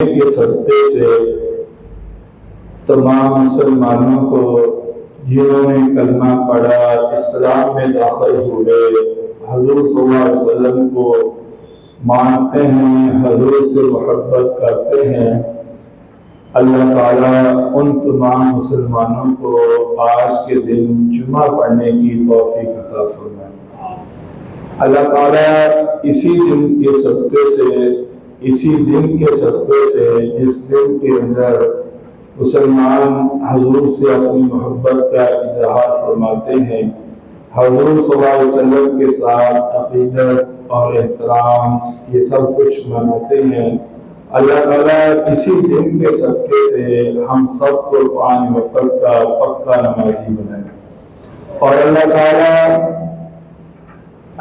کے صدقے سے تمام مسلمانوں کو جنہوں نے کلمہ پڑھا، اسلام میں داخل ہوئے، حضور صلی اللہ علیہ وسلم کو مانتے ہیں، حضور سے محبت کرتے ہیں، اللہ تعالیٰ ان تمام مسلمانوں کو آج کے دن جمعہ پڑھنے کی توفیق عطا فرمائے۔ اللہ تعالیٰ اسی دن کے صدقے سے، جس دن کے اندر مسلمان حضور سے اپنی محبت کا اظہار فرماتے ہیں، حضور صلی اللہ علیہ وسلم کے ساتھ عقیدت اور احترام یہ سب کچھ مناتے ہیں، اللہ تعالیٰ اسی دن کے صدقے سے ہم سب کو 5 وقت کا پکا نمازی بنائے، اور اللہ تعالیٰ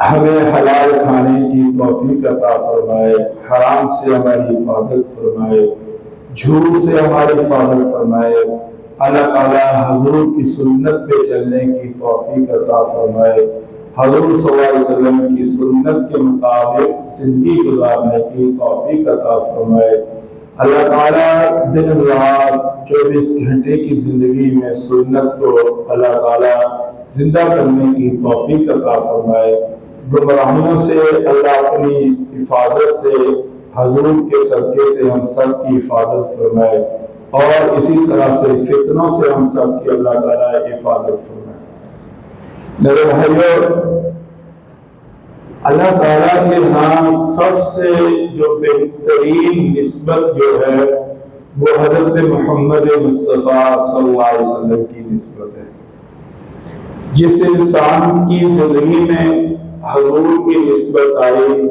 ہمیں حلال کھانے کی توفیق عطا فرمائے، حرام سے ہماری حفاظت فرمائے، جھوٹ سے ہماری حفاظت فرمائے، اللہ تعالیٰ حضور کی سنت پہ چلنے کی توفیق عطا فرمائے، حضور صلی اللہ علیہ وسلم کی سنت کے مطابق زندگی گزارنے کی توفیق عطا فرمائے، اللہ تعالیٰ دن رات 24 گھنٹے کی زندگی میں سنت کو اللہ تعالیٰ زندہ کرنے کی توفیق عطا فرمائے، گمراہیوں سے اللہ اپنی حفاظت سے، حضور کے صدقے سے ہم سب کی حفاظت فرمائے، اور اسی طرح سے فتنوں سے ہم سب کی اللہ تعالیٰ حفاظت فرمائے۔ میرے بھائیو، اللہ تعالیٰ کے ہاں سب سے جو بہترین نسبت جو ہے وہ حضرت محمد مصطفیٰ صلی اللہ علیہ وسلم کی نسبت ہے۔ جس انسان کی زندگی میں حضور کی نسبت آئی،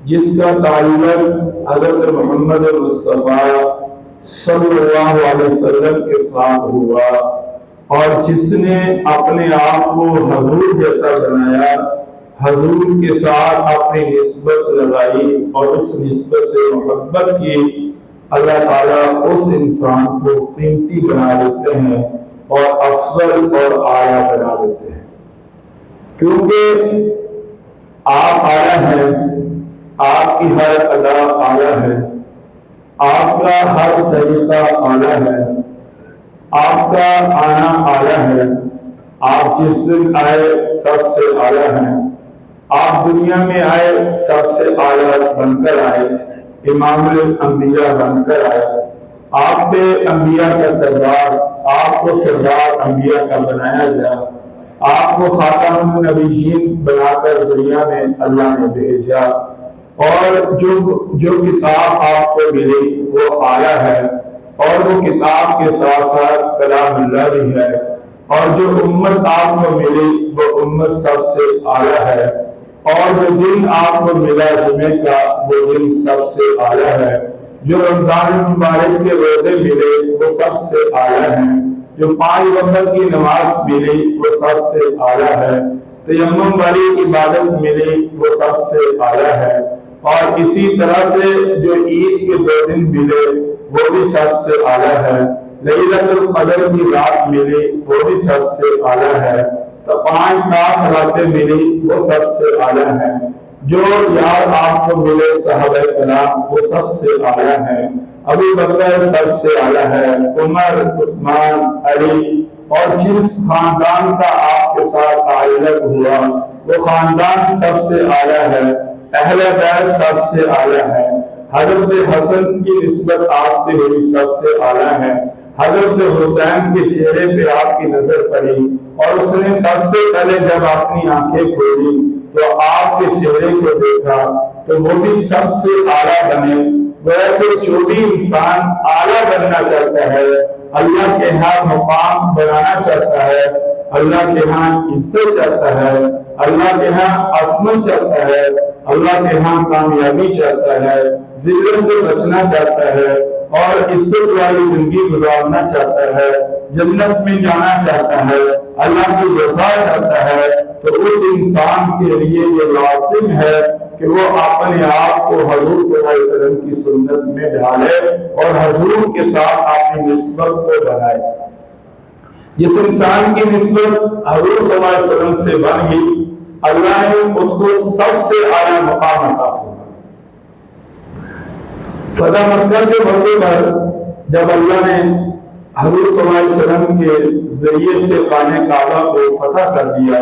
جس کا تعلق حضرت محمد مصطفیٰ صلی اللہ علیہ وسلم کے ساتھ ہوا، اور جس نے اپنے آپ کو حضور جیسا بنایا، حضور کے ساتھ اپنی نسبت لگائی اور اس نسبت سے محبت کی، اللہ تعالیٰ اس انسان کو قیمتی بنا دیتے ہیں اور افضل اور اعلیٰ بنا دیتے ہیں، کیونکہ آپ اعلیٰ ہیں، آپ کی ہر ادا اعلیٰ ہے، آپ کا ہر طریقہ اعلیٰ ہے، آپ کا آنا اعلیٰ ہے، آپ جس دن آئے سب سے اعلیٰ ہیں، آپ دنیا میں آئے سب سے اعلیٰ بن کر آئے، امام الانبیاء بن کر آئے، آپ پہ انبیاء کا سردار، آپ کو سردار انبیاء کا بنایا گیا، آپ کو خاتم النبیین بنا کر دنیا میں اللہ نے بھیجا، اور جو کتاب آپ کو ملی وہ اعلیٰ ہے، اور وہ کتاب کے ساتھ ساتھ کلام اللہ بھی ہے، اور جو امت آپ کو ملی وہ امت سب سے اعلیٰ ہے، اور جو دن آپ کو ملا جمعے کا وہ دن سب سے اعلیٰ ہے، جو رمضان المبارک کے روزے ملے وہ سب سے اعلیٰ ہیں، جو 5 وقت کی نماز ملی وہ سب سے اعلیٰ ہے، تیمم والی عبادت ملی وہ سب سے اعلیٰ ہے، اور اسی طرح سے جو عید کے 2 دن ملے وہ بھی سب سے اعلیٰ ہے، لیلۃ القدر کی رات ملی وہ بھی سب سے اعلیٰ ہے، تو 5 راتیں ملی وہ سب سے اعلیٰ ہیں، جو یار آپ کو ملے صحابہ کرام وہ سب سے اعلیٰ ہیں، ابو بکر سب سے اعلیٰ ہے، عمر، عثمان، علی، اور جس خاندان کا آپ کے ساتھ تعلق ہوا وہ خاندان سب سے اعلیٰ ہے، اہل بیت سب سے اعلیٰ ہے، حضرت حسن کی نسبت آپ سے ہوئی سب سے اعلیٰ ہے، حضرت حسین کے چہرے پہ آپ کی نظر پڑی اور اس نے سب سے پہلے جب اپنی آنکھیں کھولی تو آپ کے چہرے کو دیکھا تو وہ بھی سب سے اعلیٰ بنے۔ گویا کہ جو بھی انسان اعلیٰ بننا چاہتا ہے، اللہ کے ہاں مقام بنانا چاہتا ہے، اللہ کے ہاں عزت چاہتا ہے، اللہ کے ہاں عظمت چاہتا ہے، اللہ کے ہاں کامیابی چاہتا ہے، ذلت سے بچنا چاہتا ہے اور عزت والی زندگی گزارنا چاہتا ہے، جنت میں جانا چاہتا ہے، اللہ کی رضا چاہتا ہے، تو اس انسان کے لیے یہ لازم ہے کہ وہ اپنے آپ کو حضور صلی اللہ علیہ وسلم کی سنت میں ڈھالے اور حضور کے ساتھ اپنی نسبت کو بنائے۔ جس انسان کی نسبت حضور صلی اللہ علیہ وسلم سے بن گئی، اللہ نے اس کو سب سے اعلیٰ مقام عطا فرمایا۔ فتح مکہ کے موقع پر جب اللہ نے حضور صلی اللہ علیہ وسلم کے ذریعے سے خانہ کعبہ کو فتح کر دیا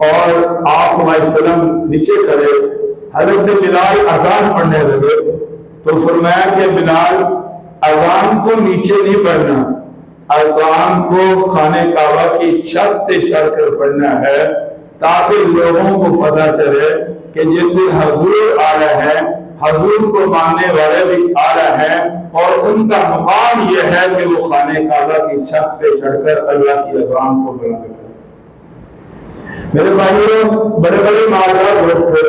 اور آپ صلی اللہ علیہ وسلم نیچے کرے، حضرت بلال اذان پڑھنے لگے تو فرمایا کہ بلال اذان کو نیچے نہیں پڑھنا، اذان کو خانہ کعبہ کی چھت پہ چڑھ کر پڑھنا ہے، تاکہ لوگوں کو پتہ چلے کہ جیسے حضور آ رہے ہیں، حضور کو ماننے والے بھی آ رہے ہیں، اور ان کا مقام یہ ہے کہ وہ خانہ کعبہ کی چھت پہ چڑھ کر اللہ کی اذان کو بلند کریں۔ میرے بھائیوں، بڑے بڑے مالدار لوگ تھے،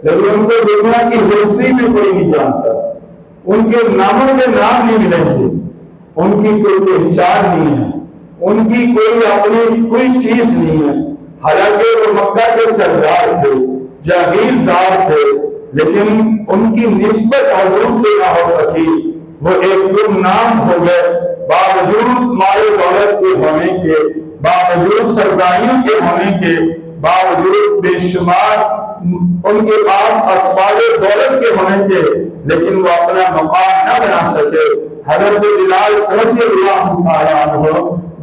لیکن ان کو دنیا کی ہسٹری میں کوئی نہیں جانتا، ان کے ناموں کے نام نہیں ملیں گے، ان کی کوئی پہچان نہیں ہے، ان کی کوئی اپنی کوئی چیز نہیں ہے، حالانکہ وہ مکہ کے سردار تھے، جاگیردار تھے، لیکن ان کی نسبت حضور سے نہ ہو سکی، وہ ایک گمنام ہو گئے، باوجود مال دولت کے ہونے کے، باوجود سرداریوں کے ہونے کے، باوجود بے شمار ان کے پاس اسباب دولت کے ہونے کے، لیکن وہ اپنا مقام نہ بنا سکے۔ حضرت بلال رضی اللہ تعالیٰ عنہ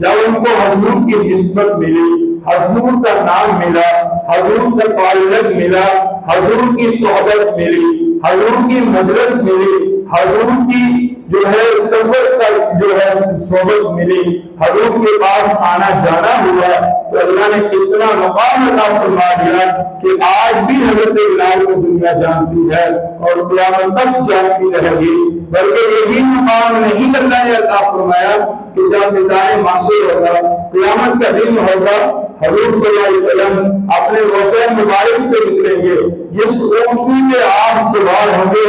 جب ان کو حضور کی نسبت ملی، حضور کا نام ملا، حضور کا تعلق ملا، حضور کی صحبت ملی، حضور کی مجلس ملی، حضور کی جو ہے سفر کا جو ہے صحبت ملی، حضور کے پاس آنا جانا ہوا، تو اللہ نے اتنا مقام عطا فرما دیا کہ آج بھی حضرت بلال کو دنیا جانتی ہے اور قیامت تک جانتی رہے گی۔ بلکہ یہی مقام نہیں اللہ نے عطا فرمایا کہ جب میدان محشر ہوگا، قیامت کا دن ہوگا، حضور صلی اللہ علیہ وسلم اپنے روضہ مبارک سے نکلیں گے، جس اونٹنی پہ آپ سوار ہوں گے،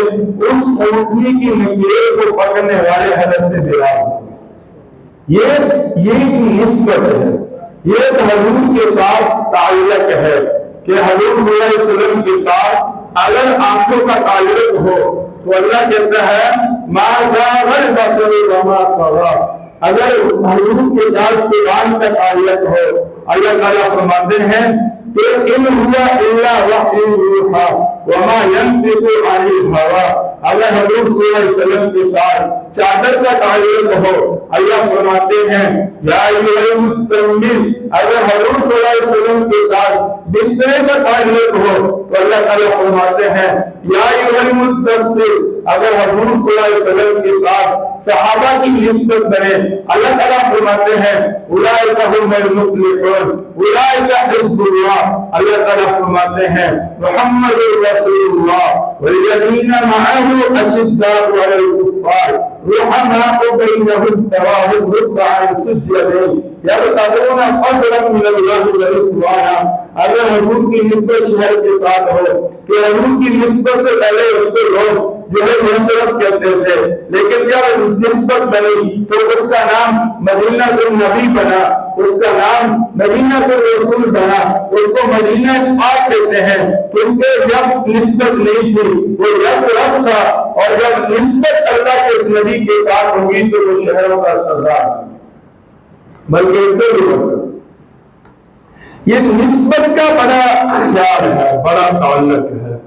اس اونٹنی کی نکیل کو پکڑنے والے حضرت بلال ہوں گے۔ یہ ایک نسبت ہے، یہ ایک حضور کے ساتھ تعلق ہے کہ حضور صلی اللہ علیہ وسلم کے ساتھ اگر آنکھوں کا تعلق ہو تو اللہ کہتا ہے ما زاغ البصر وما طغى، اگر حضور کے ساتھ زبان کا تعلق ہو، اللہ تعالیٰ فرماتے ہیں کہ ان ہوا الا وحی یوحی وما ينطق عن الهوى، اگر حضور صلی اللہ علیہ وسلم کے ساتھ چادر کا تعلق ہو، اللہ فرماتے ہیں یا ایھا المزمل، اگر حضور صلی اللہ علیہ وسلم کے ساتھ بسترے کا تعلق ہو تو اللہ تعالیٰ فرماتے ہیں یا ایھا المدثر، اگر حضور صلی اللہ علیہ وسلم کے ساتھ صحابہ کی نسبت بنے، اللہ تعالیٰ فرماتے ہیں اولئک هم المفلحون اولئک حزب اللہ، اللہ تعالیٰ فرماتے ہیں محمد رسول اللہ والذین معه اشداء علی الکفار رحماء بینهم تراهم رکعا سجدا یبتغون فضلا من اللہ ورضوانا، اگر حضور کی نسبت شہر کے ساتھ ہو کہ حضور کی نسبت سے پہلے اس کو لوگ جو ہے منصرف کہتے تھے، لیکن جب نسبت بنی تو اس کا نام مدینہ النبی بنا، اس کا نام مدینہ الرسول بنا، اس کو مدینہ پاک کہتے ہیں، کیونکہ جب نسبت نہیں تھی وہ یثرب تھا، اور جب نسبت اللہ کے نبی کے ساتھ ہوگی تو وہ شہروں کا سردار، بلکہ اس سے بھی بڑھ یہ نسبت کا بڑا خیال ہے، بڑا تعلق ہے،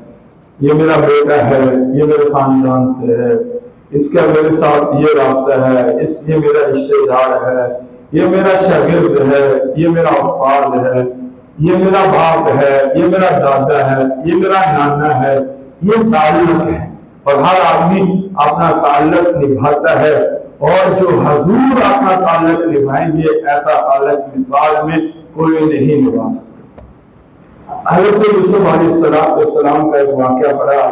یہ میرا بیٹا ہے، یہ میرے خاندان سے ہے، اس کا میرے ساتھ یہ رابطہ ہے، یہ میرا رشتہ دار ہے، یہ میرا شاگرد ہے، یہ میرا استاد ہے، یہ میرا باپ ہے، یہ میرا دادا ہے، یہ میرا نانا ہے، یہ تعلق ہے، اور ہر آدمی اپنا تعلق نبھاتا ہے، اور جو حضور اپنا تعلق نبھائیں گے ایسا تعلق مثال میں کوئی نہیں نبھا سکتا۔ حضرت یوسف علیہ السلام کا ایک واقعہ پڑھا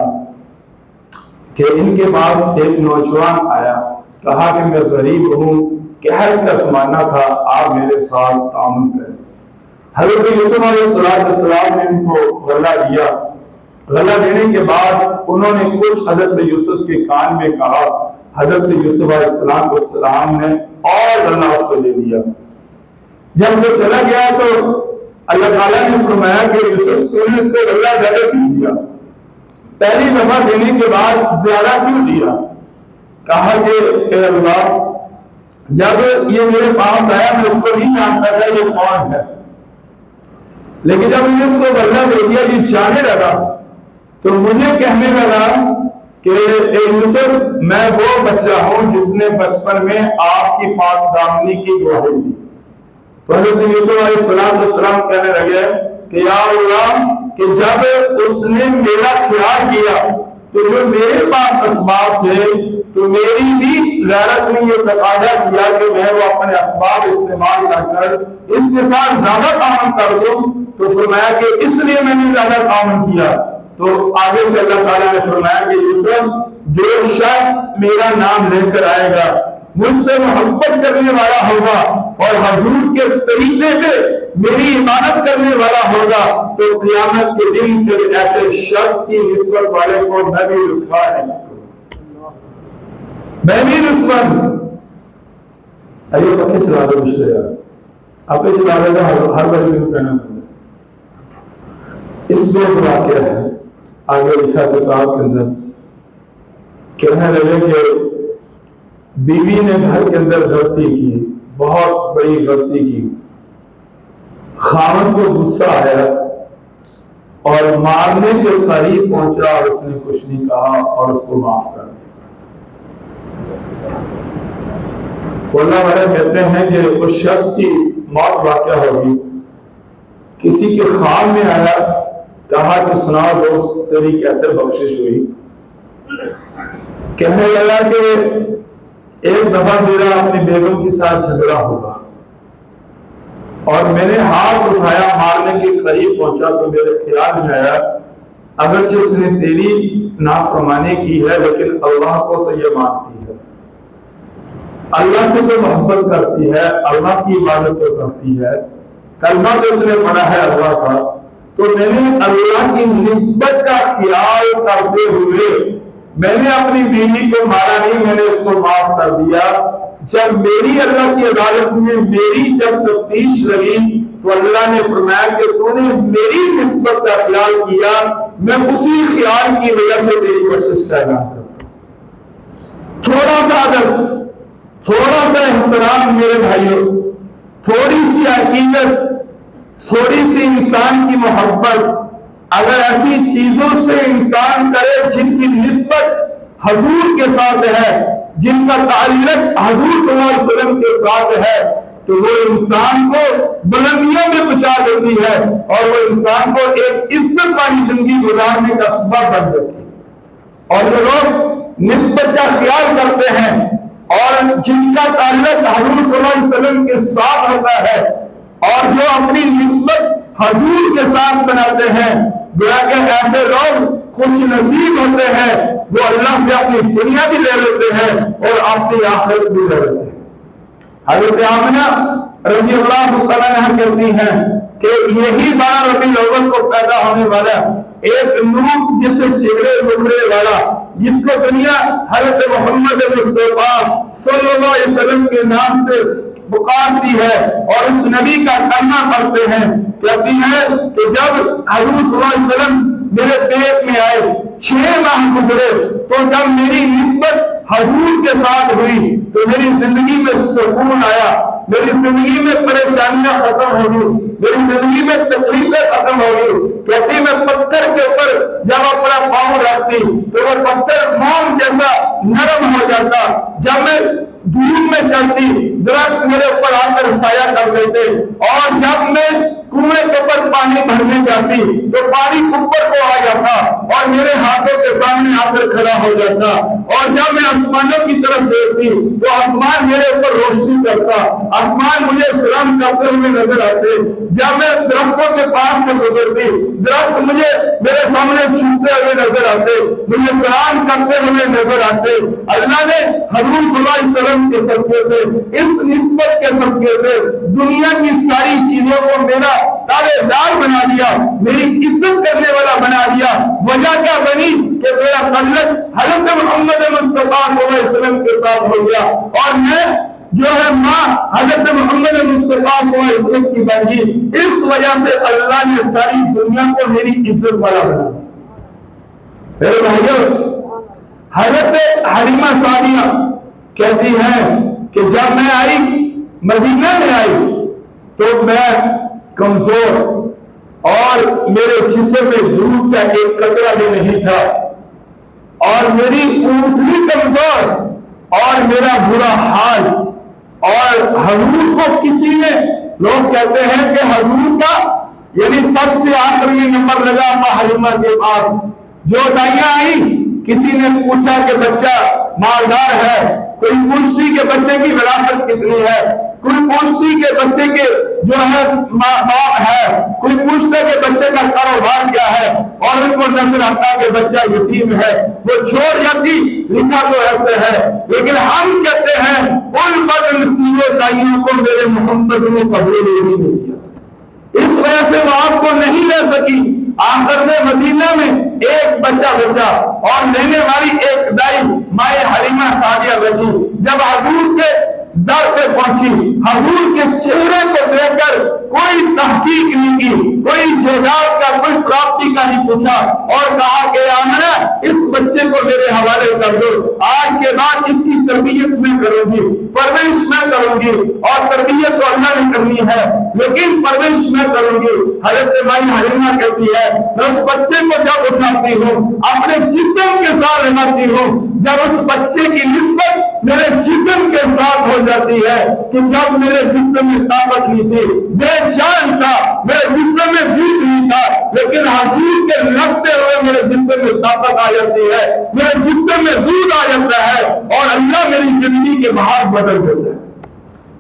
کہ ان کے پاس ایک نوجوان آیا، کہا کہ میں غریب ہوں، قحط کا زمانہ تھا، آپ میرے ساتھ تعاون کریں۔ حضرت یوسف علیہ السلام نے ان کو غلہ دیا، غلہ دینے کے بعد انہوں نے کچھ حضرت یوسف کے کان میں کہا، حضرت یوسف علیہ السلام نے اور غلہ اس کو دے دیا۔ جب وہ چلا گیا تو اللہ تعالیٰ نے فرمایا کہ یوسف تو نے اس کو غلہ زیادہ کیوں دیا، پہلی دفعہ دینے کے بعد زیادہ کیوں دیا؟ کہا کہ اے اللہ، جب یہ میرے پاس آیا میں اس کو نہیں جانتا تھا یہ کون ہے، لیکن جب میں اس کو غلہ دے دیا یہ جانے لگا تو مجھے کہنے لگا کہ اے یوسف میں وہ بچہ ہوں جس نے بچپن میں آپ کی پاک دامنی کی گواہی دی. تو حضرت یوسف علیہ السلام کہنے لگے کہ یا اللہ کہ جب اس نے میرا خیال کیا تو جو میرے پاس اسباب تھے تو میری بھی غیرت نے یہ تقاضا کیا کہ میں وہ اپنے اسباب استعمال کر اس کے ساتھ زیادہ تعاون کر دوں. تو فرمایا کہ اس لیے میں نے زیادہ تعاون کیا. تو آگے سے اللہ تعالیٰ نے فرمایا کہ یوسف جو شخص میرا نام لے کر آئے گا مجھ سے محبت کرنے والا ہوگا اور حضور کے طریقے پہ میری عبادت کرنے والا ہوگا تو قیامت کے دن پھر ایسے شخص کی نسبت والے کو میں بھی رسوا نہیں کروں. میں بھی رسوا نہیں. ارے پکے چلا دو پچھلے یار آپ چلا دے گا ہر بار کہنا پڑتا. اس میں واقعہ ہے آگے لکھا کتاب کے اندر کہنے لگے کہ بیوی نے گھر کے اندر غلطی کی, بہت بڑی غلطی کی. خاوند کو غصہ آیا اور مارنے کے قریب پہنچا اور اس نے کچھ نہیں کہا اور اس کو معاف کر دیا. علماء والے کہتے ہیں کہ اس شخص کی موت واقع ہوگی. کسی کے خواب میں آیا, کہا کہ سنا دوست تیری کیسے بخشش ہوئی. کہنے لگا کہ ایک دفعہ میرا اپنی بیگم کے ساتھ جھگڑا ہوگا اور میں نے ہاتھ اٹھایا مارنے کے قریب پہنچا تو میرے خیال میں آیا اگرچہ اس نے تیری نافرمانی کی ہے لیکن اللہ کو تو یہ مانتی ہے, اللہ سے تو محبت کرتی ہے, اللہ کی عبادت تو کرتی ہے, کلمہ تو اس نے پڑھا ہے اللہ کا. تو میں نے اللہ کی نسبت کا خیال کرتے ہوئے میں نے اپنی بیوی کو مارا نہیں, میں نے اس کو معاف کر دیا. جب میری اللہ کی عدالت میں میری جب تفتیش لگی تو اللہ نے فرمایا کہ تو نے میری نسبت کا خیال کیا, میں اسی خیال کی وجہ سے تیری بخشش کا اعلان کرتا ہوں. تھوڑا سا ادب, تھوڑا سا احترام میرے بھائیوں, تھوڑی سی عقیدت, تھوڑی سی انسان کی محبت, اگر ایسی چیزوں سے انسان کرے جن کی نسبت حضور کے ساتھ ہے, جن کا تعلق حضور صلی اللہ علیہ وسلم کے ساتھ ہے, تو وہ انسان کو بلندیوں میں پہنچا دیتی ہے اور وہ انسان کو ایک عزت والی زندگی گزارنے کا سبب بن دیتی ہے. اور جو لوگ نسبت کا خیال کرتے ہیں اور جن کا تعلق حضور صلی اللہ علیہ وسلم کے ساتھ ہوتا ہے اور جو اپنی نسبت حضور کے ساتھ بناتے ہیں, گویا کہ ایسے لوگ خوش نصیب ہوتے ہیں, وہ اللہ سے اپنی دنیا بھی لے لیتے ہیں اور اپنی آخرت بھی لے لیتے ہیں. حضرت آمنہ رضی اللہ تعالیٰ عنہا کہتی ہیں کہ یہی 12 ربیع الاول کو پیدا ہونے والا ایک نور جس سے چہرے بکھرے والا, جس کو دنیا حضرت محمد مصطفیٰ صلی اللہ علیہ وسلم کے نام سے پکارتی ہے اور اس نبی کا کلمہ پڑھتے ہیں, کہتی ہے کہ جب حضور صلی اللہ علیہ وسلم میرے پیٹ میں آئے 6 ماہ گزرے تو جب میری نسبت حضور کے ساتھ ہوئی تو میری زندگی میں سکون آیا, میری زندگی میں پریشانیاں ختم ہو گئی, میری زندگی میں تکلیفیں ختم ہو گئی. کہتی میں پتھر کے اوپر جب اپنا پاؤں رکھتی تو وہ پتھر موم جیسا نرم ہو جاتا, جب میں دھوپ میں چلتی درخت میرے اوپر آ کر سایہ کر دیتے, اور جب میں کنویں کے اوپر پانی بھرنے جاتی تو پانی اوپر کو آ جاتا اور میرے ہاتھوں کے سامنے آ کر کھڑا ہو جاتا, اور جب میں آسمانوں کی طرف دیکھتی تو آسمان میرے اوپر روشنی کرتا, آسمان مجھے سلام کرتے ہوئے نظر آتے. جب میں درختوں کے پاس سے گزرتی درخت مجھے میرے سامنے چھوٹتے ہوئے نظر آتے, مجھے سلام کرتے ہوئے نظر آتے. اللہ نے حضور صلی اللہ علیہ وسلم کے صدقے سے, اس نسبت کے صدقے سے دنیا کی ساری چیزوں کو میرا تابع دار بنا دیا, میری عزت کرنے والا بنا دیا. وجہ کیا بنی کہ میرا تعلق حضرت محمد مصطفیٰ صلی اللہ علیہ وسلم کے ساتھ ہو گیا اور میں جو ہے ماں حضرت محمد مصطفیٰ صلی اللہ علیہ وسلم کی بن گئی. اس وجہ سے اللہ نے ساری دنیا کو میری عزت والا بنا دیا. میرے بھائیوں, حضرت حلیمہ سعدیہ کہتی ہیں کہ جب میں آئی مدینہ میں آئی تو میں کمزور اور میرے جسم میں دودھ کا ایک قطرہ بھی نہیں تھا, اور میری اونٹنی کمزور اور میرا برا حال. اور حضور کو کسی نے، لوگ کہتے ہیں کہ حضور کا یعنی سب سے آخر میں نمبر لگا اما حلیمہ کے پاس. جو دائیاں آئی کسی نے پوچھا کہ بچہ مالدار ہے، کوئی پوچھتی کہ بچے کی وراثت کتنی ہے، کوئی پوچھتی کہ بچے کے جو ہے باپ ہے، کوئی پوچھتا کہ بچے کا کاروبار کیا ہے، اور ان کو نظر آتا کہ بچہ یتیم ہے، وہ چھوڑ جاتی لکھا تو ایسے ہے. لیکن ہم کہتے ہیں ان بد نصیبوں دائیوں کو میرے محمد نے قبول نہیں کیا، اس وجہ سے وہ آپ کو نہیں لے سکی. آخر میں مدینہ میں ایک بچہ بچا اور لینے والی ایک دائی مائے حلیمہ سعدیہ بچی. جب حضور کے در پہ پہنچی، حضور کے چہرے کو دیکھ کر کوئی تحقیق نہیں کی، کوئی جائیداد کا کوئی پراپرٹی کا نہیں پوچھا، اور کہا کہ آمنہ اس بچے کو میرے حوالے کر دو، آج کے بعد اس کی تربیت میں کروں گی، پرورش میں کروں گی، اور تربیت تو اللہ نے کرنی ہے لیکن پرورش میں کروں گی. حضرت مائی حلیمہ کہتی ہے میں اس بچے کو جب اٹھاتی ہوں اپنے جسم کے ساتھ لگاتی ہوں، جب اس بچے کی نسبت میرے جسم کے ساتھ ہو جاتی ہے کہ جب میرے جسم میں طاقت نہیں تھی، بے جان تھا، میرے جسم میں دودھ نہیں تھا، لیکن حضور کے لگتے ہوئے میرے جسم میں طاقت آ جاتی ہے، میرے جسم میں دودھ آ جاتا ہے، اور اللہ میری زندگی کے بہار بدل دیتا ہے.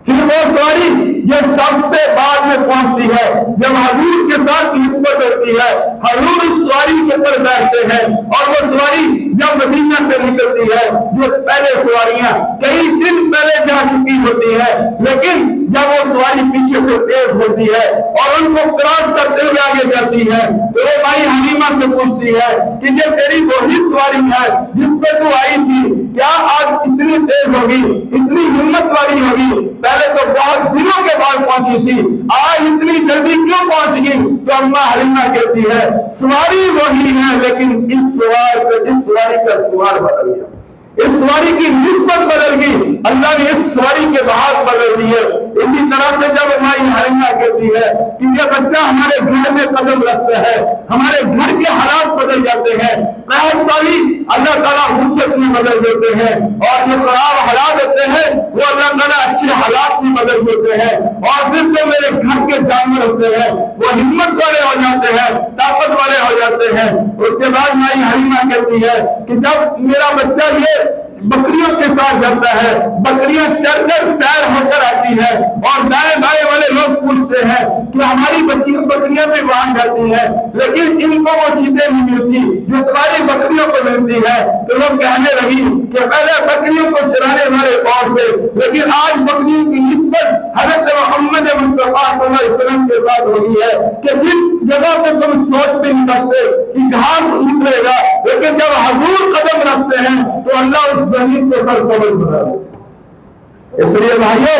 پھر وہ سواری یہ سب سے بعد میں پہنچتی ہے، جب حضور کے ساتھ نسبت ہوتی ہے، حضور اس سواری کے پر بیٹھتے ہیں، اور وہ سواری جب مدینہ سے نکلتی ہے، جو پہلے سواریاں کئی دن پہلے جا چکی ہوتی ہے، لیکن جب وہ سواری پیچھے سے تیز ہوتی ہے اور ان کو کراس کرتے ہوئے آگے جاتی ہے، تو وہ مائی حلیمہ سے پوچھتی ہے کہ یہ تیری وہی سواری ہے جس پہ تو آئی تھی، کیا آج اتنی تیز ہوگی، اتنی ہمت والی ہوگی؟ پہلے تو بہت دنوں کے بعد پہنچی تھی، آج اتنی جلدی کیوں پہنچ گئی؟ تو اما حلیمہ کہتی ہے سواری وہی ہے لیکن اس سواری کا سوار بدل گیا، اس سواری کی نسبت بدل گئی، اللہ نے اس سواری کے بہار بدل دی ہے. اسی طرح سے جب مائی حلیمہ کہتی ہے کہ یہ بچہ ہمارے گھر میں قدم رکھتا ہے، ہمارے گھر کے حالات بدل جاتے ہیں، قحط سالی اللہ تعالیٰ حسن میں بدل دیتے ہیں، اور جو خراب حالات ہوتے ہیں وہ اللہ تعالیٰ اچھے حالات میں بدل دیتے ہیں، اور پھر جو میرے گھر کے جانور ہوتے ہیں وہ ہمت والے ہو جاتے ہیں، طاقت والے ہو جاتے ہیں. اس کے بعد مائی حلیمہ کہتی ہے کہ جب میرا بچہ یہ بکریوں کے ساتھ جاتا ہے، بکریاں چر کر سیر ہو کر آتی ہے، اور دائیں بائیں والے لوگ پوچھتے ہیں کہ ہماری بکریاں بھی وہاں جاتی ہیں لیکن ان کو وہ چیزیں نہیں ملتی جو تمہاری بکریوں کو ملتی ہے. تو لوگ کہنے لگی کہ پہلے بکریوں کو چرانے والے اور تھے، لیکن آج بکریوں کی نسبت حضرت محمد مصطفیٰ صلی اللہ علیہ وسلم کے ساتھ ہوئی ہے کہ جن جگہ پہ تم سوچ بھی نہیں سکتے کہ گھاس نکلے گا، لیکن جب حضور قدم رکھتے ہیں تو اللہ اس زمین کو سرسبز بنا دیتے ہیں. اس لیے بھائیو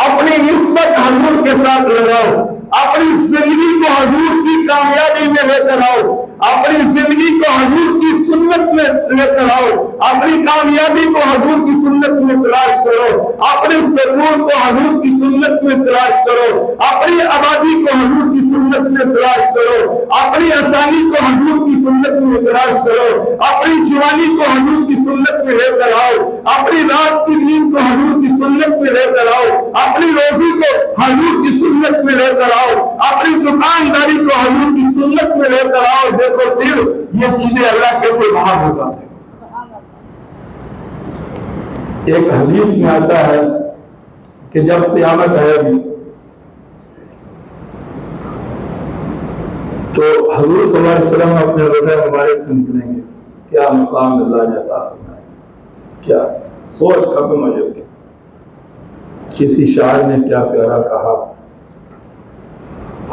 اپنی نسبت حضور کے ساتھ لگاؤ، اپنی زندگی کو حضور کی کامیابی میں لے کر آؤ، اپنی زندگی کو حضور کی سنت میں لے کر آؤ، اپنی کامیابی کو حضور کی سنت میں تلاش کرو، اپنے سکون کو حضور کی سنت میں تلاش کرو، اپنی آبادی کو حضور کی سنت میں تلاش کرو، اپنی آسانی کو حضور کی سنت میں تلاش کرو، اپنی جوانی کو حضور کی سنت میں لے کر آؤ، اپنی رات کی نیند کو حضور کی سنت میں لے کر آؤ، اپنی روزی کو حضور کی سنت میں لے کر آؤ، اپنی دکانداری کو حضور کی سنت میں لے کر آؤ. دیکھو پھر یہ چیزیں اللہ کیسے باہر ہو جاتے ہیں. ایک حدیث میں آتا ہے کہ جب قیامت ہے تو حضور صلی اللہ علیہ وسلم اپنے روزہ مبارک سے نکلیں گے، کیا مقام اللہ نے عطا فرمایا، کیا سوچ ختم ہو جاتی. کسی شاعر نے کیا پیارا کہا،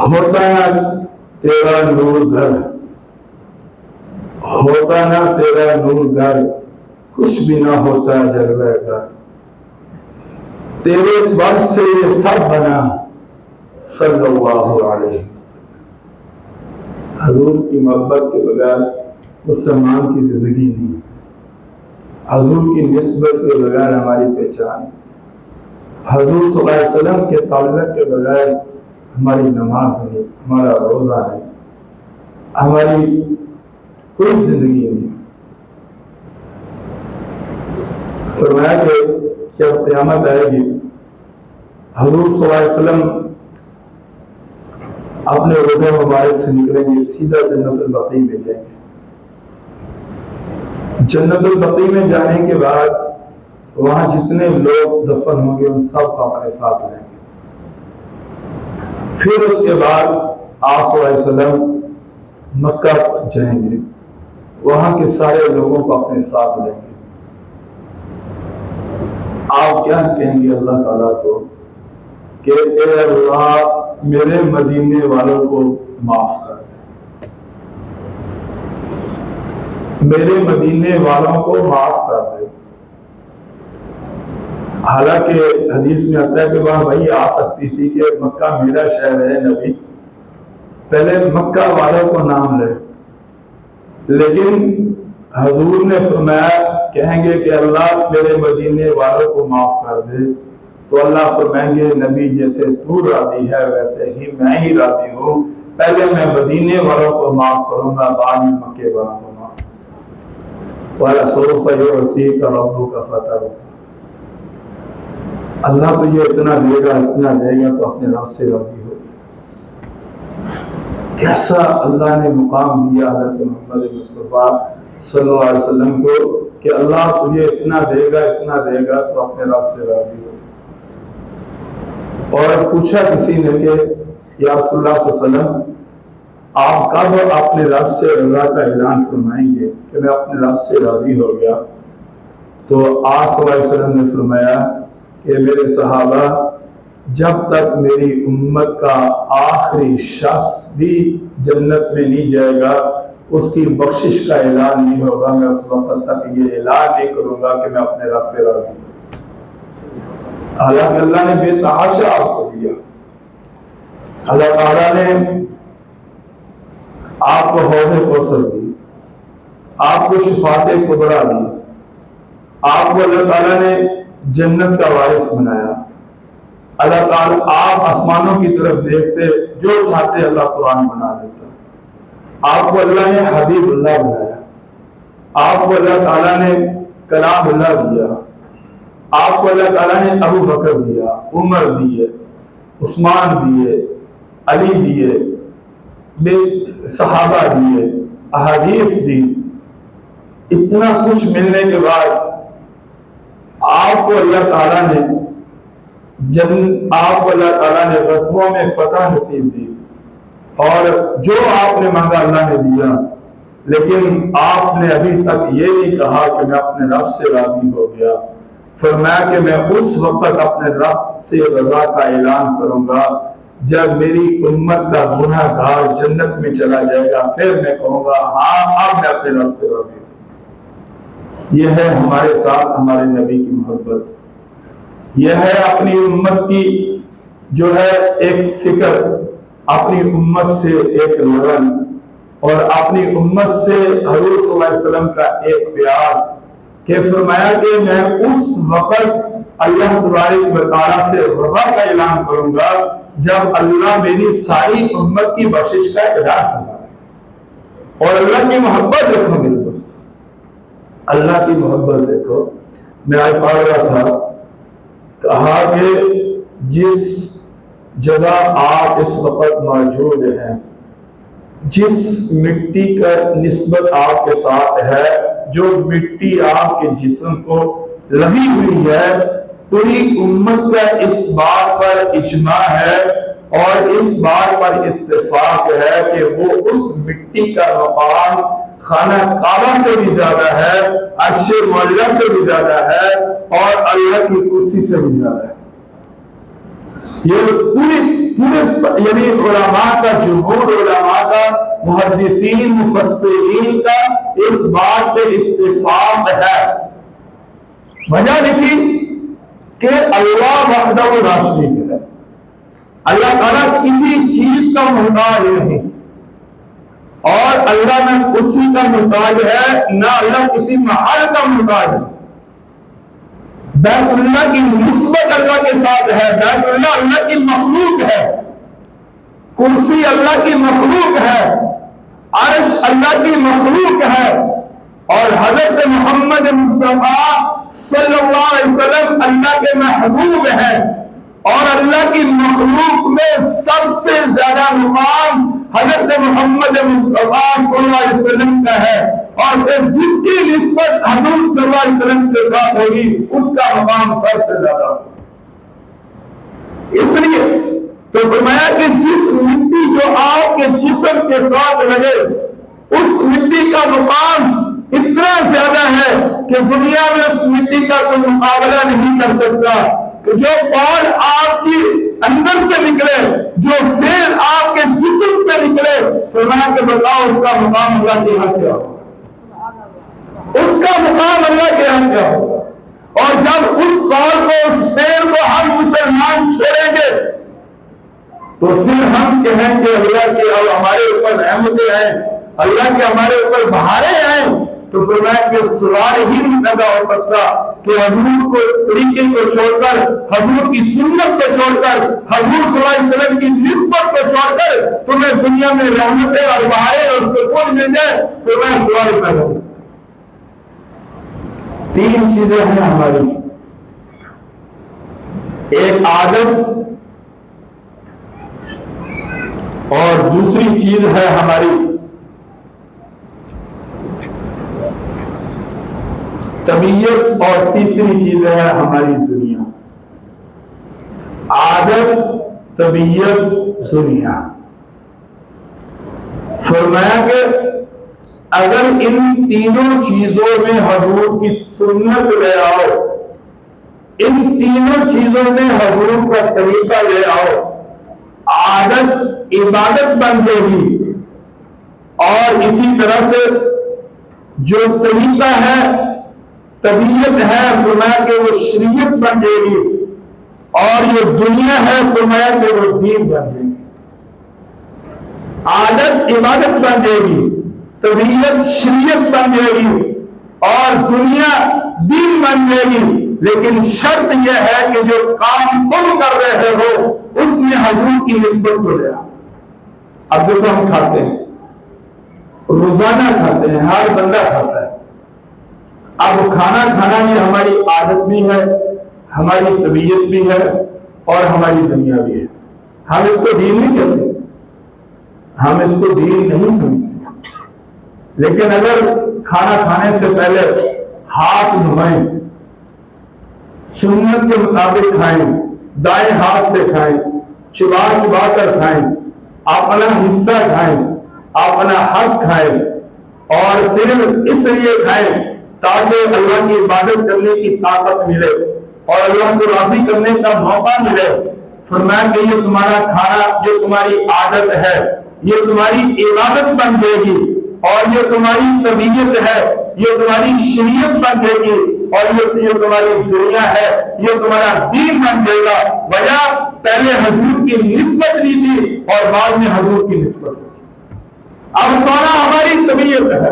ہوتا نہ تیرا نور گھر، ہوتا نہ تیرا نور گھر، کچھ بھی نہ ہوتا جلوہ گھر، تیرے سبب سے یہ سب بنا صلی اللہ علیہ وسلم. حضور کی محبت کے بغیر مسلمان کی زندگی نہیں، حضور کی نسبت کے بغیر ہماری پہچان، حضور صلی اللہ علیہ وسلم کے تعلق کے بغیر ہماری نماز نہیں، ہمارا روزہ نہیں، ہماری کوئی زندگی نہیں. فرمایا کہ جب قیامت آئے گی حضور صلی اللہ علیہ وسلم اپنے روضہ مبارک سے نکلیں گے، سیدھا جنت البقیع میں جائیں گے۔ جنت البقیع میں جانے کے بعد وہاں جتنے لوگ دفن ہوں گے ان سب کو اپنے ساتھ لیں گے۔ پھر اس کے بعد آپ صلی اللہ علیہ وسلم مکہ جائیں گے، وہاں کے سارے لوگوں کو اپنے ساتھ لیں گے۔ آپ کیا کہیں گے اللہ تعالیٰ کو کہ اے اللہ میرے مدینے والوں کو معاف کر دے، میرے مدینے والوں کو معاف کر دے۔ حالانکہ حدیث میں آتا ہے کہ وہاں وہی آ سکتی تھی کہ مکہ میرا شہر ہے نبی، پہلے مکہ والوں کو نام لے، لیکن حضور نے فرمایا کہیں گے کہ اللہ میرے مدینے والوں کو معاف کر دے، تو اللہ فرمائیں گے نبی جیسے تو راضی ہے ویسے ہی میں ہی راضی ہوں، پہلے میں مدینے والوں کو معاف کروں گا، بعد میں مکے والوں کو معاف کروں گا۔ وَلَسَوْفَ يُعْطِيكَ رَبُّكَ فَتَرْضَىٰ، اللہ تجھے اتنا دے گا تو اپنے رب سے راضی ہو۔ کیسا اللہ نے مقام دیا حضرت محمد مصطفیٰ صلی اللہ علیہ وسلم کو کہ اللہ تجھے اتنا دے گا تو اپنے رب سے راضی ہو۔ اور پوچھا کسی نے کہ یا رسول اللہ صلی اللہ علیہ وسلم آپ کب اپنے رب سے رضا کا اعلان فرمائیں گے کہ میں اپنے رب سے راضی ہو گیا؟ تو آپ صلی اللہ علیہ وسلم نے فرمایا کہ میرے صحابہ جب تک میری امت کا آخری شخص بھی جنت میں نہیں جائے گا اس کی بخشش کا اعلان نہیں ہوگا، میں اس وقت تک یہ اعلان نہیں کروں گا کہ میں اپنے رب پہ راضی ہوں۔ حالانکہ اللہ نے بے تحاشا آپ کو دیا، اللہ تعالیٰ نے آپ کو حوض کوثر دی، آپ کو شفاعت کبریٰ دی، آپ کو اللہ تعالیٰ نے جنت کا وارث بنایا۔ اللہ تعالیٰ آپ آسمانوں کی طرف دیکھتے جو چاہتے اللہ قرآن بنا دیتا۔ آپ کو اللہ نے حبیب اللہ بنایا، آپ کو اللہ تعالیٰ نے کلام اللہ دیا، آپ کو اللہ تعالیٰ نے ابو بکر دیا، عمر دیے، عثمان دیے، علی دیے، صحابہ دیے، احادیث دی۔ اتنا کچھ ملنے کے بعد آپ کو اللہ تعالیٰ نے غزووں میں فتح نصیب دی، اور جو آپ نے مانگا اللہ نے دیا، لیکن آپ نے ابھی تک یہ نہیں کہا کہ میں اپنے رب سے راضی ہو گیا۔ فرمایا کہ میں اس وقت اپنے رب سے رضا کا اعلان کروں گا جب میری امت کا گناہ گار جنت میں چلا جائے گا، پھر میں کہوں گا ہاں اب میں اپنے رب سے راضی ہوں۔ یہ ہے ہمارے ساتھ ہمارے نبی کی محبت، یہ ہے اپنی امت کی جو ہے ایک فکر، اپنی امت سے ایک لگن، اور اپنی امت سے حضور صلی اللہ علیہ وسلم کا ایک پیار، کہ فرمایا کہ میں اس وقت اللہ تبارک و تعالیٰ سے رضا کا اعلان کروں گا جب اللہ میری ساری امت کی بخشش کا اعلان فرمائے۔ اور اللہ کی محبت دیکھو میرے دوست، اللہ کی محبت دیکھو۔ میں آج پڑھ رہا تھا، کہا کہ جس جگہ آپ اس وقت موجود ہیں، جس مٹی کا نسبت آپ کے ساتھ ہے، جو مٹی آپ کے جسم کو لگی ہوئی ہے، پوری امت کا اس بات پر اجماع ہے اور اس بات پر اتفاق ہے کہ وہ اس مٹی کا مقام خانہ کعبہ سے بھی زیادہ ہے، عرش معلیٰ سے بھی زیادہ ہے، اور اللہ کی کرسی سے بھی زیادہ ہے۔ یہ پورے یعنی علماء کا، جمہور علماء کا، محدثین مفسرین کا اس بات پہ اتفاق ہے۔ وجہ لکھی کہ اللہ وحدہ لا شریک ہے، اللہ تعالیٰ کسی چیز کا محتاج نہیں، اور اللہ نہ کرسی کا محتاج ہے، نہ اللہ کسی محل کا محتاج ہے۔ بیت اللہ کی نسبت اللہ کے ساتھ ہے، بیت اللہ اللہ کی مخلوق ہے، کرسی اللہ کی مخلوق ہے، عرش اللہ کی مخلوق ہے، اور حضرت محمد مصطفیٰ صلی اللہ علیہ وسلم اللہ کے محبوب ہیں، اور اللہ کی مخلوق میں سب سے زیادہ مقام حضرت محمد مصطفیٰ صلی اللہ علیہ وسلم کا ہے، اور پھر جس کی نسبت حضور صلی اللہ علیہ وسلم کے ساتھ ہوگی اس کا مقام سب سے زیادہ ہوگا۔ اس لیے تو فرمایا کہ جس مٹی جو آپ کے جسم کے ساتھ لگے اس مٹی کا مقام اتنا زیادہ ہے کہ دنیا میں اس مٹی کا کوئی مقابلہ نہیں کر سکتا، کہ جو پال آپ کی اندر سے نکلے، جو سیل آپ کے جسم سے نکلے، فرمایا کہ بتاؤ اس کا مقام اللہ کے یہاں کیا ہوگا، اس کا مقام اللہ کے یہاں کیا ہوگا۔ اور جب اس قول کو، اس شعر کو ہم مسلمان چھوڑیں گے تو پھر ہم کہیں گے اللہ کے اب ہمارے اوپر رحمتیں ہیں، اللہ کے ہمارے اوپر بہاریں ہیں، تو فرمایا کہ سوال ہی نہیں پیدا ہو سکتا کہ حضور کو طریقے کو چھوڑ کر، حضور کی سنت کو چھوڑ کر، حضور صلی اللہ علیہ وسلم کی نسبت کو چھوڑ کر تمہیں دنیا میں رحمتیں اور بہاریں اور سکون مل جائے، فرمایا سوال پیدا ہو۔ تین چیزیں ہیں ہماری، ایک عادت، اور دوسری چیز ہے ہماری طبیعت، اور تیسری چیز ہے ہماری دنیا۔ عادت، طبیعت، دنیا۔ فرمایا کہ اگر ان تینوں چیزوں میں حضور کی سنت لے آؤ، ان تینوں چیزوں میں حضور کا طریقہ لے آؤ، عادت عبادت بن جائے گی، اور اسی طرح سے جو طریقہ ہے، طبیعت ہے، فرمایا کہ وہ شریعت بن جائے گی، اور یہ دنیا ہے، فرمایا کہ وہ دین بن جائے گی۔ عادت عبادت بن جائے گی، طبیعت شریعت بن جائے گی، اور دنیا دین بن جائے گی، لیکن شرط یہ ہے کہ جو کام تم کر رہے ہو اس میں حضور کی نسبت کو لے آؤ۔ اب جو ہم کھاتے ہیں، روزانہ کھاتے ہیں، ہر بندہ کھاتا ہے، اب کھانا کھانا یہ ہماری عادت بھی ہے، ہماری طبیعت بھی ہے، اور ہماری دنیا بھی ہے۔ ہم اس کو دین نہیں کہتے، ہم اس کو دین نہیں سمجھتے، لیکن اگر کھانا کھانے سے پہلے ہاتھ دھوئیں، سنت کے مطابق کھائیں، دائیں ہاتھ سے کھائیں، چبا چبا کر کھائیں، اپنا حصہ کھائیں، اپنا حق کھائیں، اور صرف اس لیے کھائیں تاکہ اللہ کی عبادت کرنے کی طاقت ملے اور اللہ کو راضی کرنے کا موقع ملے۔ فرمایا کہ یہ تمہارا کھانا، جو تمہاری عادت ہے، یہ تمہاری عبادت بن جائے گی، اور یہ تمہاری طبیعت ہے، یہ تمہاری شریعت بن جائے گی، اور یہ تمہاری دنیا ہے، یہ تمہارا دین بن جائے گا۔ وجہ پہلے حضور کی نسبت لی تھی اور بعد میں حضور کی نسبت ہوگی۔ اب سونا ہماری طبیعت ہے،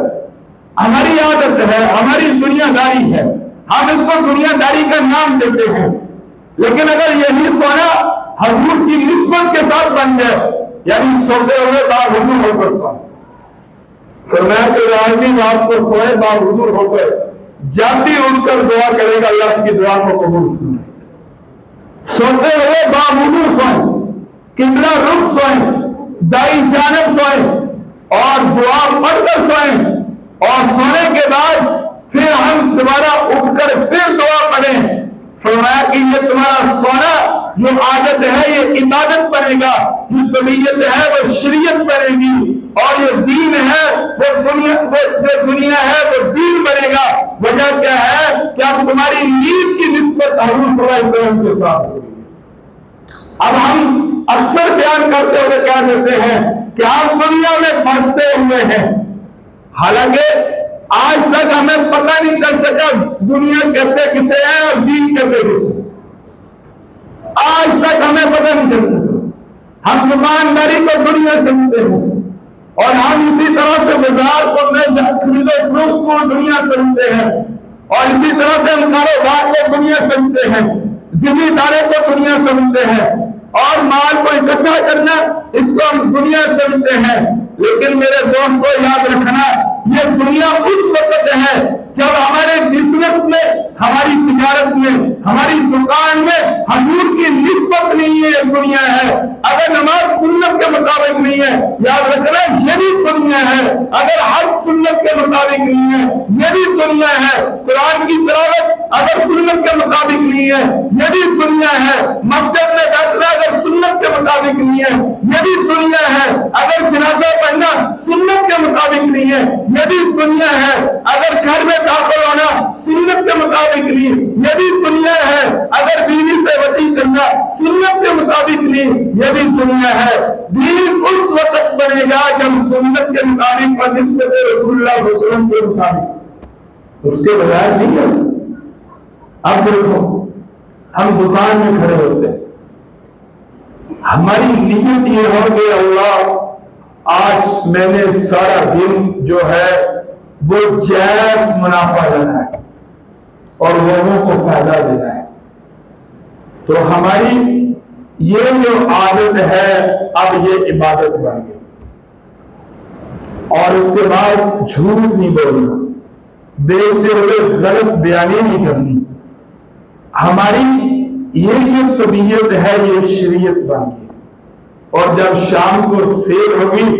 ہماری عادت ہے، ہماری دنیا داری ہے، ہم اس کو دنیا داری کا نام دیتے ہیں، لیکن اگر یہی سونا حضور کی نسبت کے ساتھ بن جائے، یعنی سوتے ہوئے باوضو ہو کر سونا، فرمایا کہ آدمی رات کو سوئے باوضو ہو کر، جب بھی اٹھ کر دعا کرے گا اللہ اس کی دعا کو قبول سنے۔ سوتے ہوئے باوضو سوئیں، قبلہ رخ سوئیں، دائیں جانب سوئیں، اور دعا پڑھ کر سوئیں، اور سونے کے بعد پھر ہم دوبارہ اٹھ کر پھر دعا پڑھیں۔ فرمایا کہ یہ تمہارا سونا جو عادت ہے یہ عبادت بنے گا، جو طبیعت ہے وہ شریعت بنے گی، اور یہ دین ہے وہ دنیا ہے وہ دین بنے گا۔ وجہ کیا ہے کہ اب تمہاری نیند کی نسبت حضور صلی اللہ علیہ وسلم کے ساتھ ہوگی۔ اب ہم اکثر بیان کرتے ہوئے کیا کہتے ہیں کہ ہم دنیا میں پھنسے ہوئے ہیں، حالانکہ آج تک ہمیں پتہ نہیں چل سکا دنیا کہتے کسے ہے اور دین کہتے کسے، آج تک ہمیں پتہ نہیں چل سکا۔ ہم دکانداری کو دنیا سمجھتے ہیں، اور ہم اسی طرح سے بازار کو خرید و فروخت کو دنیا سمجھتے ہیں، اور اسی طرح سے ہم کاروبار کو دنیا سمجھتے ہیں، ذمہ داری کو دنیا سمجھتے ہیں، اور مال کو اکٹھا کرنا اس کو ہم دنیا سمجھتے ہیں۔ لیکن میرے دوست کو یاد رکھنا، یہ دنیا اس وقت ہے جب ہمارے بزنس میں، ہماری تجارت میں، ہماری دکان میں حضور کی نسبت نہیں ہے، یہ دنیا ہے۔ اگر نماز سنت کے مطابق نہیں ہے، یاد رکھنا یہ بھی دنیا ہے۔ اگر حج سنت کے مطابق نہیں ہے، یہ بھی دنیا ہے۔ قرآن کی تلاوت اگر سنت کے مطابق نہیں ہے، یہ بھی دنیا ہے۔ مسجد میں بیٹھنا اگر سنت کے مطابق نہیں ہے، یہ بھی دنیا ہے۔ اگر جنازہ پڑھنا سنت کے مطابق نہیں ہے، یہ بھی دنیا ہے۔ اگر گھر میں داخل ہونا سنت کے مطابق نہیں، یہ بھی دنیا ہے۔ اگر بیوی سے وطی کرنا سنت کے مطابق نہیں، یہ بھی دنیا ہے۔ دین اس وقت بنے گا جب سنت کے مطابق اور نسبت رسول اللہ صلی اللہ علیہ وسلم کے مطابق، اس کے بغیر نہیں ہے۔ اب دیکھو، ہم دکان میں کھڑے ہوتے ہیں، ہماری نیت یہ ہو کہ اللہ آج میں نے سارا دن جو ہے وہ جائز منافع لینا ہے اور لوگوں کو فائدہ دینا ہے، تو ہماری یہ جو عادت ہے اب یہ عبادت بن گئی۔ اور اس کے بعد جھوٹ نہیں بولنا، بیچتے ہوئے غلط بیانی نہیں کرنی، ہماری یہ جو طبیعت ہے یہ شریعت بن گئی۔ اور جب شام کو سیر ہوگی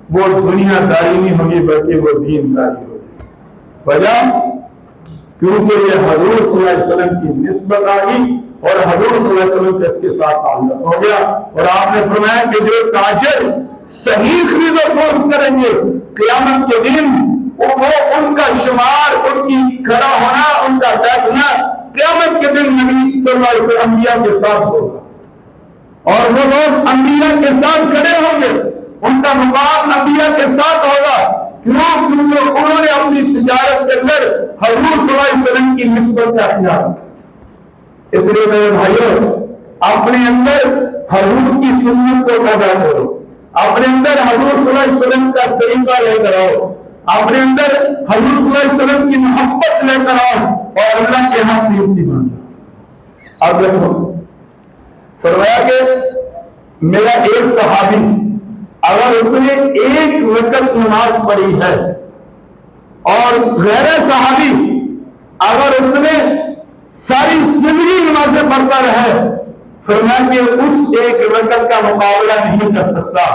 وہ دنیا داری نہیں ہوگی بلکہ وہ دین داری ہوگی۔ وجہ کیونکہ یہ حضور صلی اللہ علیہ وسلم کی نسبت آ گئی اور حضور صلی اللہ علیہ وسلم کا اس کے ساتھ تعلق ہو گیا۔ اور آپ نے فرمایا کہ جو تاجر صحیح خرید و فروخت کریں گے قیامت کے دن وہ ان کا شمار، ان کی کھڑا ہونا، ان کا بیٹھنا قیامت کے دن نبی صلی اللہ علیہ وسلم انبیاء کے ساتھ ہوگا، اور وہ لوگ انبیاء کے ساتھ کھڑے ہوں گے، ان کا مقام انبیاء کے ساتھ ہوگا۔ کیوں؟ کیونکہ انہوں نے اپنی تجارت کے اندر حضور صلی اللہ علیہ وسلم کی نسبت کا خیال رکھا۔ اس لیے میرے بھائیوں، اپنے اندر حضور کی سنت کو پیدا کرو، اپنے اندر حضور صلی اللہ علیہ وسلم کا طریقہ لے کر آؤ، اپنے اندر حضور صلی اللہ علیہ وسلم کی محبت لے کر آؤ اور اللہ کے ہاں قیمتی بن جاؤ۔ اب دیکھو، فرمایا کہ میرا ایک صحابی اگر اس نے ایک رکعت نماز پڑھی ہے اور غیر صحابی اگر اس نے ساری زندگی نمازیں پڑھتا رہے، فرمایا کہ اس ایک رکعت کا مقابلہ نہیں کر سکتا۔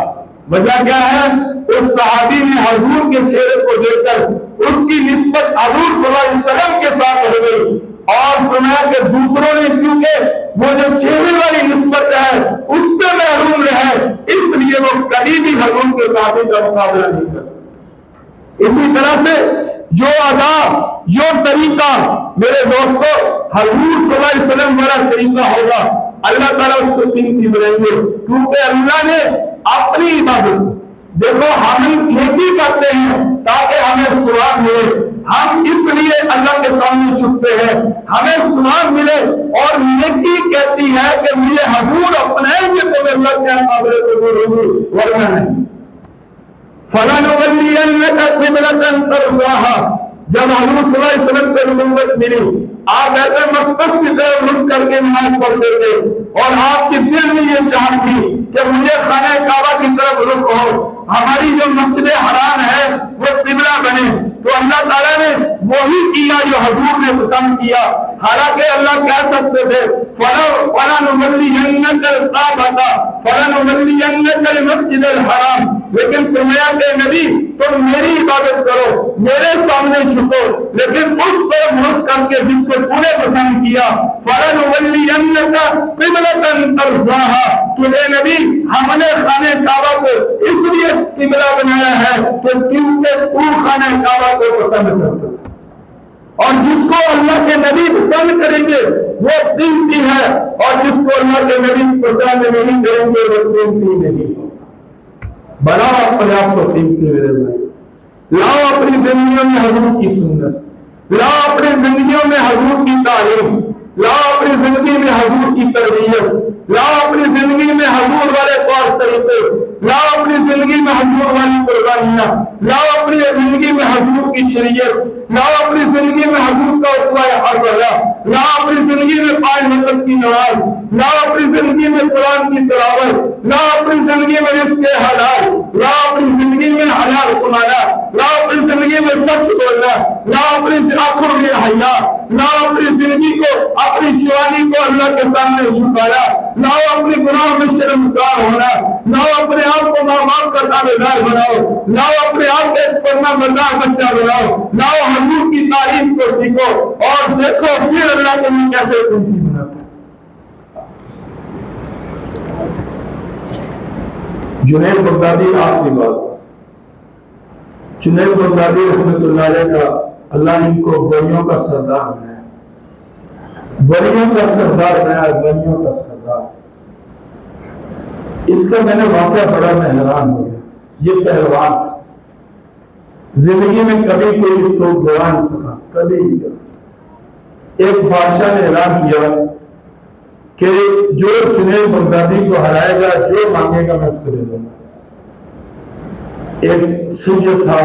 وجہ کیا ہے؟ اس صحابی نے حضور کے چہرے کو دیکھ کر اس کی نسبت حضور صلی اللہ علیہ وسلم کے ساتھ ہو گئی، اور فرمایا کہ دوسروں نے کیونکہ وہ جو چہرے والی نسبت ہے اس سے محروم رہے، اس لیے وہ کبھی بھی حضور کے صحابی کا مقابلہ نہیں کر سکتے۔ اسی طرح سے جو ادا، جو طریقہ میرے دوستو حضور صلی اللہ علیہ وسلم والا طریقہ ہوگا، اللہ تعالیٰ اس کو قیمتی بنائیں گے، کیونکہ اللہ نے اپنی عبادت، دیکھو ہم نیکی کرتے ہیں تاکہ ہمیں ثواب ملے، ہم اس لیے اللہ کے سامنے چھپتے ہیں ہمیں ثواب ملے، اور نیکی کہتی ہے کہ مجھے حضور اپنائیں گے تو میں اللہ کے قابل قبول ہوں، ورنہ نہیں۔ فَلَنُوَلِّيَنَّكَ قِبْلَةً تَرْضَاهَا، جب حضور صلی اللہ علیہ وسلم کو نبوت ملی، آپ ایسے مقدس کی طرف رخ کر کے نماز پڑھتے تھے، اور آپ کے دل میں یہ چاہت تھی کہ مجھے خانہ کعبہ کی طرف رخ ہو، ہماری جو مسجد حرام ہے وہ قبلہ بنے، تو اللہ تعالیٰ نے وہی کیا جو حضور نے پسند کیا۔ حالانکہ اللہ کہہ سکتے تھے فَلَنُوَلِّيَنَّكَ الْكَعْبَةَ فَلَنُوَلِّيَنَّكَ الْمَسْجِدَ الْحَرَامَ، لیکن فرمایا کہ نبی تم میری عبادت کرو، میرے سامنے چھپو، لیکن اس طرف رخ کر کے جس کو تو نے پسند کیا۔ فَلَنُوَلِّيَنَّكَ قِبْلَةً تَرْضَاهَا، تجھے نبی ہم نے خانہ کعبہ کو اس لیے قبلہ بنایا ہے کہ کیونکہ تو خانہ کعبہ کو پسند کرتا تھا، اور جس کو اللہ کے نبی پسند کریں گے وہ قیمتی ہے، اور جس کو اللہ کے نبی پسند نہیں کریں گے وہ قیمتی نہیں ہوگا۔ بناؤ اپنے آپ کو قیمتی میرے بھائی، لاؤ اپنی زندگیوں میں حضور کی سنت، لاؤ اپنی زندگیوں میں حضور کی تعلیم، لاؤ اپنی زندگی میں حضور کی تربیت، لاؤ اپنی زندگی میں حضور والے طور طریقے، لاؤ اپنی زندگی میں حضور والی قربانیاں، لاؤ اپنی زندگی میں حضور کی شریعت، لاؤ اپنی زندگی میں حضور کا اسوہ حسنہ، لاؤ اپنی زندگی میں 5 وقت کی نماز، لاؤ اپنی زندگی میں قرآن کی تلاوت، لاؤ اپنی زندگی میں رزق حلال، لاؤ اپنی زندگی میں حلال کمانا، لاؤ اپنی زندگی میں سچ بولنا، لاؤ اپنی آنکھوں میں حیا، لاؤ اپنی زندگی کو، اپنی جوانی کو اللہ کے سامنے جھکانا، لاؤ اپنے گناہ میں شرمسار ہونا، لاؤ اپنے آپ کو ماں باپ کا تابعدار بناؤ، لاؤ اپنے آپ کو ایک فرما بردار بچہ بناؤ، لاؤ حضور کی تعلیم کو سیکھو اور دیکھو پھر اللہ کے لیے کیسے قیمتی بناتا ہے۔ جنید بغدادی آخری بات بس، جنید بغدادی رحمۃ اللہ علیہ کا اللہ نے ان کو ولیوں کا سردار بنایا، ولیوں کا سردار بنایا، ولیوں کا سردار۔ اس کا میں نے واقعہ پڑھا، میں حیران ہو گیا۔ یہ پہلوان تھا، زندگی میں کبھی کوئی اس کو گوا نہیں سکا، کبھی نہیں گوا سکا۔ ایک بادشاہ نے اعلان کیا کہ جو جنید بغدادی کو ہرائے گا، جو مانگے گا میں اس کو دے دوں گا۔ ایک سید تھا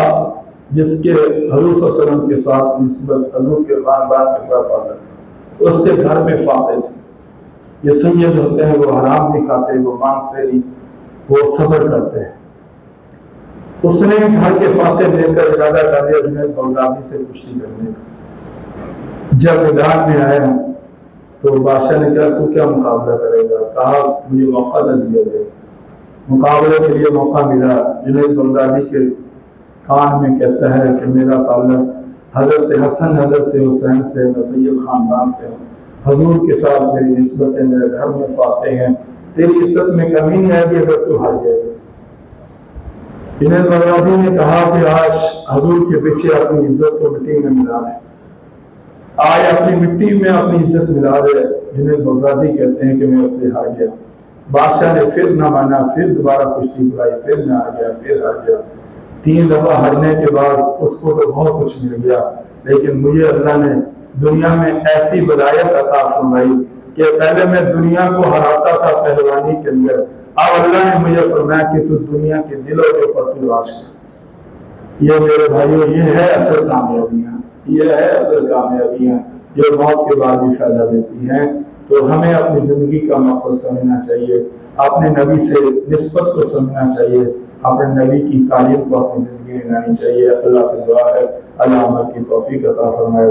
جس کے حضور صلی اللہ علیہ وسلم کے ساتھ نسبت، حضور کے خاندان کے ساتھ آتا، اس کے گھر میں فاتح تھے۔ یہ سید ہوتے ہیں، وہ حرام نہیں کھاتے، وہ مانگتے نہیں، وہ صبر کرتے ہیں۔ اس نے گھر کے فاتح دے کر ارادہ کر دیا جنید بغدادی سے کشتی کرنے کا۔ جب میدان میں آیا تو بادشاہ نے کہا تو کیا مقابلہ کرے گا؟ کہا مجھے موقع نہ دیا گیا۔ مقابلے کے لیے موقع ملا۔ جنید بغدادی کے کان میں کہتا ہے کہ میرا تعلق حضرت حسن حضرت حسین سے، میں سید خاندان سے ہوں، حضور کے ساتھ میری نسبت ہے، میرے گھر میں فاتح ہیں، تیری عزت میں کمی نہیں آئے گی اگر تو ہار جائے گا۔ جنید بغدادی نے کہا کہ آج حضور کے پیچھے اپنی عزت کو مٹی میں ملا دے، آج اپنی مٹی میں اپنی عزت ملا دے۔ جنید بغدادی کہتے ہیں کہ میں اس سے ہار گیا۔ بادشاہ نے پھر نہ مانا، پھر دوبارہ کشتی کرائی، پھر نہ ہار گیا، پھر ہار گیا۔ 3 دفعہ ہارنے کے بعد اس کو تو بہت کچھ مل گیا، لیکن مجھے اللہ نے دنیا میں ایسی بدایت عطا فرمائی کہ پہلے میں دنیا کو ہراتا تھا پہلوانی کے اندر، اب اللہ نے مجھے فرمایا کہ تو دنیا کے دلوں کے اوپر تو راج کر۔ یہ میرے بھائیوں، یہ ہے اصل کامیابیاں، یہ ہے اصل کامیابیاں جو موت کے بعد بھی فائدہ دیتی ہیں۔ تو ہمیں اپنی زندگی کا مقصد سمجھنا چاہیے، اپنے نبی سے نسبت کو سمجھنا چاہیے، اپنے نبی کی تعلیم کو اپنی زندگی میں لانی چاہیے۔ اللہ سے دعا ہے اللہ عمل کی توفیق عطا فرمائے۔